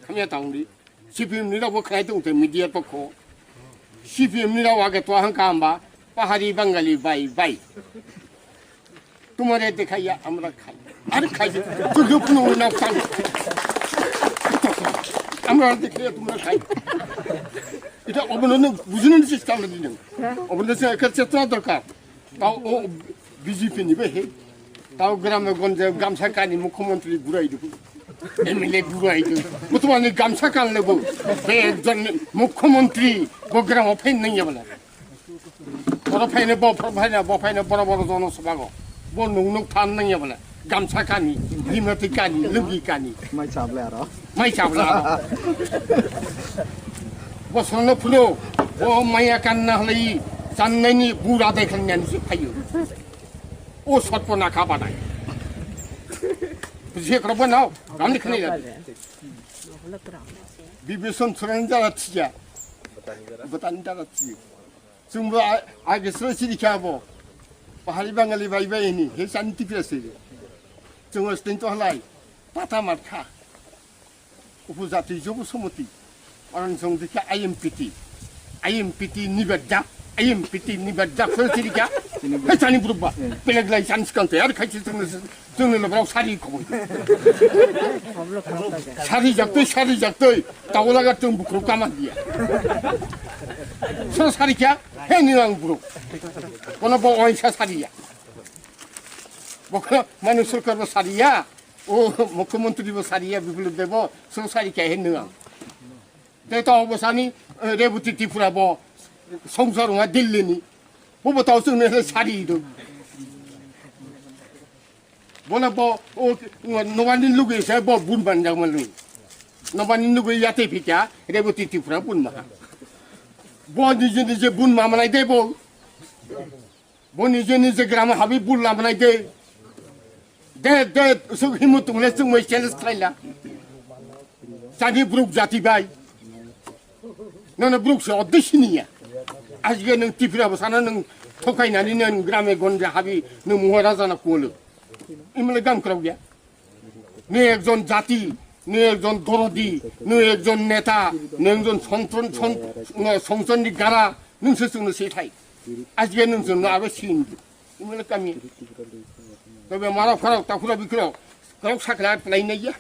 Khamiyang তাউন্দি CPM নিরাবো খাই দংতে media পক্ষ CPM নিরাও আগে তো হাঙ্কাম্বা পাহাড়ি বাঙালি বাই বাই তোমারে দেখাইয়া আমরা খাই আর খাই তুই কোনো না খাই আমরা দেখাইয়া তোমরা খাই এটা অবনন্দন বুঝুন চেষ্টা আমরা দিন অবনন্দন একটা চেষ্টা দরকার তাও ও বিজেপি নিবে হে তাও গ্রামে গঞ্জে গামছা কানি মুখ্যমন্ত্রী ঘুরাই দেবো এমএলএ ঘুরাই দেবো বর্তমানে গামছা কান নেবো একজন মুখ্যমন্ত্রী গ্রাম ফাইন নেই বলে বড় ফাইনে বফাইনে বড় বড় জনসভাগ ব নুক থান নেই বলে গামছা কানি লিমাতি কানি লুঙ্গি কানি মাই চাবলা বসরनो ফুলো ও মাইয়া কান্না হলেই চান্নাইনি বুড়া দেখানিয়ানিসो फायो ও সর্বনা খাবানায় বুঝিয়েকরবো নাও রামনি খানি বিবেচন ছড়ানি যাচ্ছিয়া बतानी जाচ্ছি जोंबो आगेसो सिरिखाबो पाहाड़ी बाङालि बाय बायनि हे शान्ति प्रेसे जोङो स्टेन्ट हलाय पाता मारखा उपजाति जब समति अरन जों दिखा आईएमपीटी निबद्दा आईएमपीटी निबद्दा फोरसिरिखा हे सानि ग्रुपबा बेलेगलाय चान्स कान्ते आरो खायसे जोंनो लब्राव सारि खबो सारि जाक्तै दावलागा जों बुख्रु कामा गैया 서 사리야 해니랑 부르 거나 뭐 어이사 사리야 뭐 그냥 많은 설거버 사리야 오 무ఖ్যমন্ত্রী 뭐 사리야 비블 되고 서 사리야 했는가 대다 어버사니 레부티 티프라 뭐 성서롱아 딜리니 뭐뭐 더 쓰는 사리도 뭐나 뭐 노반인 루게서 뭐 분반장만 루 노반인 루게 야테 피자 레부티 티프라 분마 ব নিজে বুন মামনাই দে বল ব নিজে গ্রামে হাবি বুল লামনাই দে সুখ হিমু তুমলে সুখ মই চ্যালেঞ্জ খাইলা চানি ব্রুক জাতি বাই নন ব্রুক সে অদ্দেশিনিয়া আজকে নং টিফিরা বসানা নং ঠকাইনানি নং গ্রামে গঞ্জে হাবি নং মহারাজানা কোলো ইমলে গাম করাও গিয়া নে একজন জাতি নে একজন দরদি নে একজন নেতা নে একজন সংসদনি গারা নोंसोरनो सेथाय আজকে नोंसोरनो आरो सिन इमले कामी तबे मारा फराक ताखुरा बिखराव गाव साखला लायनाय गैया